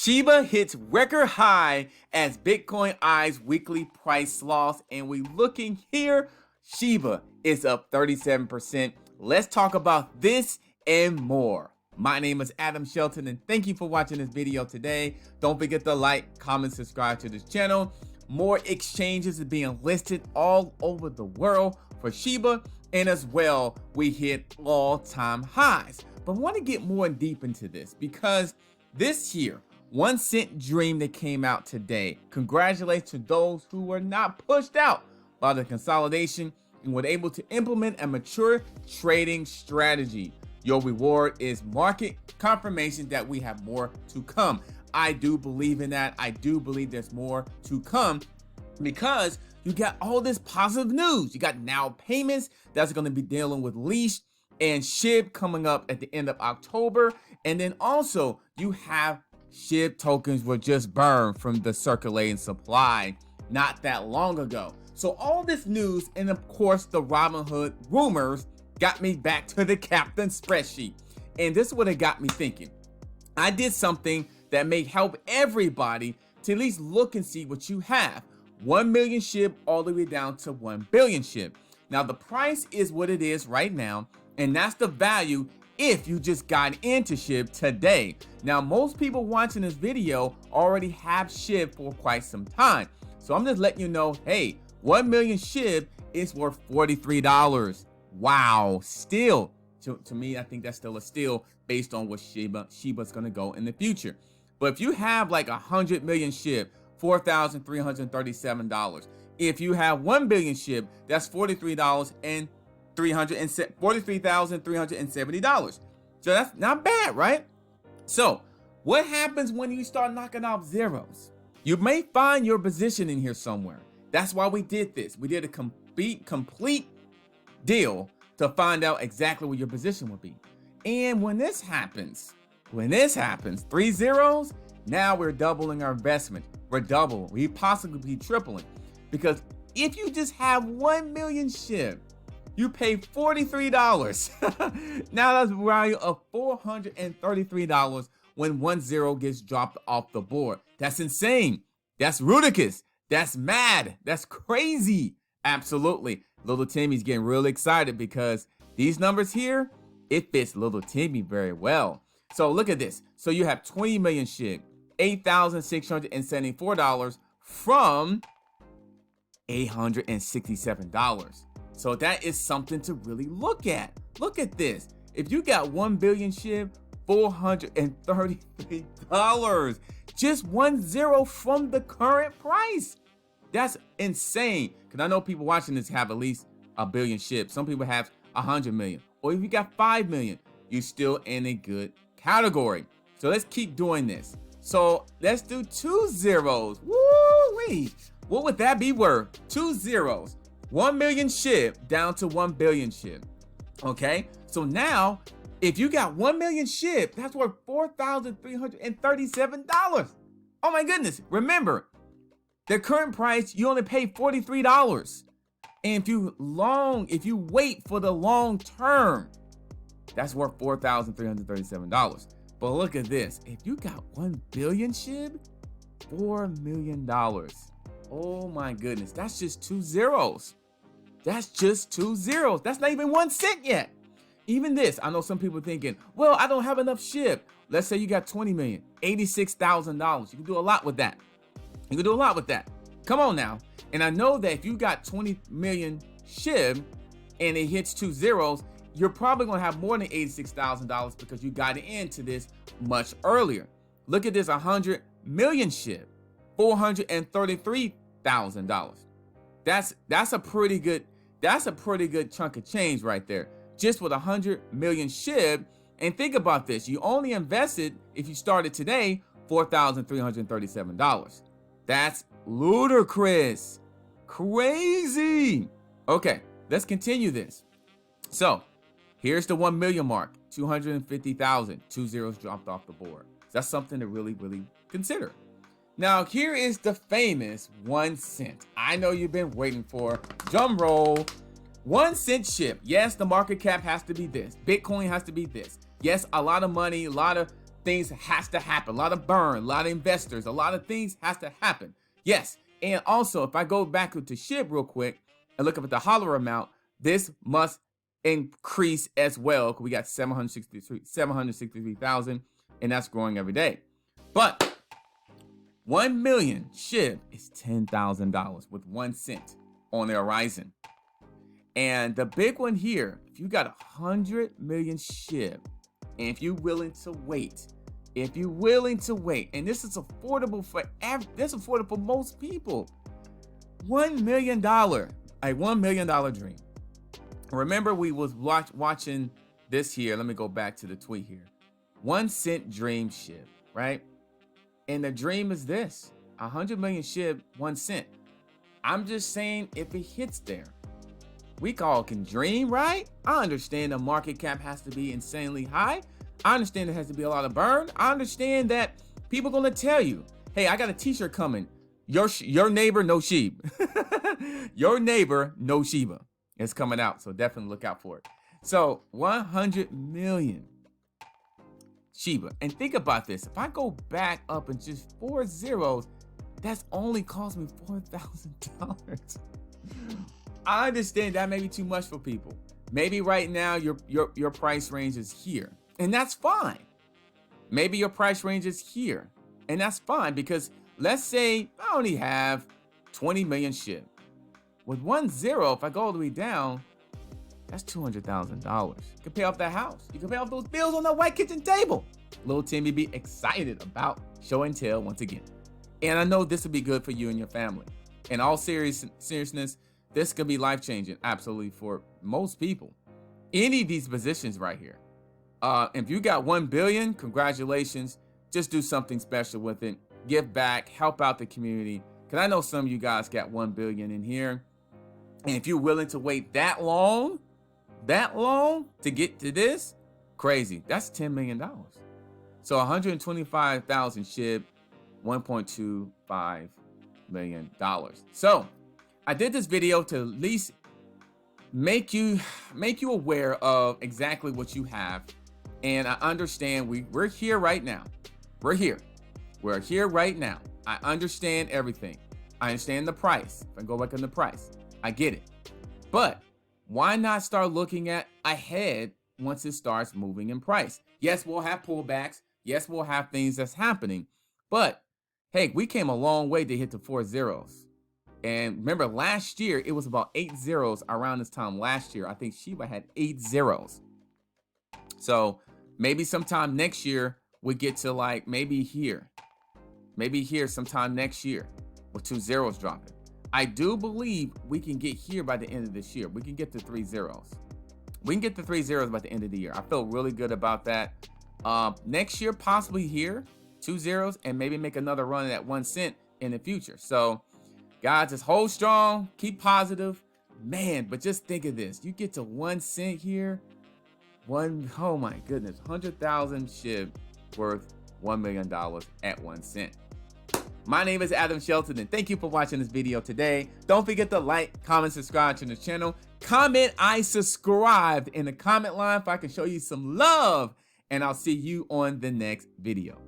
Shiba hits record high as Bitcoin eyes weekly price loss, and we looking here, Shiba is up 37%. Let's talk about this and more. My name is Adam Shelton, and thank you for watching this video today. Don't forget to like, comment, subscribe to this channel. More exchanges are being listed all over the world for Shiba, and as well, we hit all-time highs. But I want to get more deep into this because this year, 1 cent dream that came out today. Congratulations to those who were not pushed out by the consolidation and were able to implement a mature trading strategy. Your reward is market confirmation that we have more to come. I do believe in that. I do believe there's more to come because you got all this positive news. You got now payments that's going to be dealing with leash and SHIB coming up at the end of October. And then also you have SHIB tokens were just burned from the circulating supply not that long ago. So all this news and of course the Robinhood rumors got me back to the captain spreadsheet. And this is what it got me thinking. I did something that may help everybody to at least look and see what you have. 1 million SHIB all the way down to 1 billion SHIB. Now the price is what it is right now, and that's the value if you just got into SHIB today. Now most people watching this video already have SHIB for quite some time. So I'm just letting you know, hey, 1 million SHIB is worth $43. Wow, still, to me, I think that's still a steal based on what Shiba's gonna go in the future. But if you have like 100 million SHIB, $4,337. If you have 1 billion SHIB, that's $43,370. So that's not bad, right? So what happens when you start knocking off zeros? You may find your position in here somewhere. That's why we did this. We did a complete deal to find out exactly what your position would be. And when this happens, 3 zeros, now we're doubling our investment. We possibly be tripling. Because if you just have 1 million SHIB, you pay $43. Now that's a value of $433 when 1 zero gets dropped off the board. That's insane. That's ridiculous. That's mad. That's crazy. Absolutely. Little Timmy's getting really excited because these numbers here, it fits Little Timmy very well. So look at this. So you have 20 million SHIB, $8,674 from $867. So that is something to really look at. Look at this. If you got 1 billion SHIB, $433, just 1 zero from the current price. That's insane. Because I know people watching this have at least 1 billion SHIB. Some people have 100 million. Or if you got 5 million, you're still in a good category. So let's keep doing this. So let's do 2 zeros. Woo-wee. What would that be worth? 2 zeros. 1 million SHIB down to 1 billion SHIB. Okay, so now if you got 1 million SHIB, that's worth $4,337. Oh my goodness. Remember, the current price, you only pay $43. And if you wait for the long term, that's worth $4,337. But look at this. If you got 1 billion SHIB, $4 million. Oh my goodness. That's just 2 zeros. That's just 2 zeros. That's not even 1 cent yet. Even this, I know some people thinking, well, I don't have enough SHIB. Let's say you got 20 million, $86,000. You can do a lot with that. You can do a lot with that. Come on now. And I know that if you got 20 million SHIB and it hits 2 zeros, you're probably going to have more than $86,000 because you got into this much earlier. Look at this 100 million SHIB, $433,000. That's a pretty good chunk of change right there. Just with 100 million SHIB. And think about this. You only invested, if you started today, $4,337. That's ludicrous. Crazy. Okay, let's continue this. So here's the 1 million mark, 250,000, 2 zeros dropped off the board. That's something to really, really consider. Now here is the famous 1 cent. I know you've been waiting for. Drum roll. 1 cent SHIB. Yes, the market cap has to be this. Bitcoin has to be this. Yes, a lot of money, a lot of things has to happen. A lot of burn, a lot of investors, a lot of things has to happen. Yes, and also if I go back to SHIB real quick and look up at the dollar amount, this must increase as well. We got 763,000, and that's growing every day. But 1 million SHIB is $10,000 with 1 cent on the horizon. And the big one here, if you got 100 million SHIB, and if you're willing to wait, and this is affordable for most people. $1 million, a $1 million dream. Remember, we was watching this here. Let me go back to the tweet here. 1 cent dream SHIB, right? And the dream is this: 100 million SHIB, 1 cent. I'm just saying, if it hits there, we all can dream, right? I understand the market cap has to be insanely high. I understand there has to be a lot of burn. I understand that people gonna tell you, hey, I got a t-shirt coming. Your neighbor, no Shiba. Your neighbor, no Shiba. It's coming out, so definitely look out for it. So 100 million Shiba. And think about this. If I go back up in just 4 zeros, that's only cost me $4,000. I understand that may be too much for people. Maybe right now your price range is here, and that's fine. Maybe your price range is here, and that's fine, because let's say I only have 20 million SHIB. With 1 zero, if I go all the way down, that's $200,000. You can pay off that house. You can pay off those bills on that white kitchen table. Little Timmy be excited about show and tell once again. And I know this will be good for you and your family. In all seriousness, this could be life-changing, absolutely, for most people. Any of these positions right here. If you got 1 billion, congratulations. Just do something special with it. Give back, help out the community. Because I know some of you guys got 1 billion in here. And if you're willing to wait that long to get to this, crazy. That's $10 million. So 125,000 SHIB, $1.25 million. So I did this video to at least make you aware of exactly what you have. And I understand we're here right now. We're here right now. I understand everything. I understand the price. If I go back on the price, I get it. But why not start looking at ahead once it starts moving in price? Yes, we'll have pullbacks. Yes, we'll have things that's happening. But hey, we came a long way to hit the 4 zeros. And remember, last year, it was about 8 zeros around this time last year. I think Shiba had 8 zeros. So maybe sometime next year, we get to like maybe here sometime next year with 2 zeros dropping. I do believe we can get here by the end of this year. We can get to 3 zeros. We can get to 3 zeros by the end of the year. I feel really good about that. Next year, possibly here, 2 zeros, and maybe make another run at 1 cent in the future. So guys, just hold strong, keep positive, man. But just think of this: you get to 1 cent here, oh my goodness, 100,000 SHIB worth $1 million at 1 cent. My name is Adam Shelton, and thank you for watching this video today. Don't forget to like, comment, subscribe to the channel. Comment I subscribed in the comment line if I can show you some love, and I'll see you on the next video.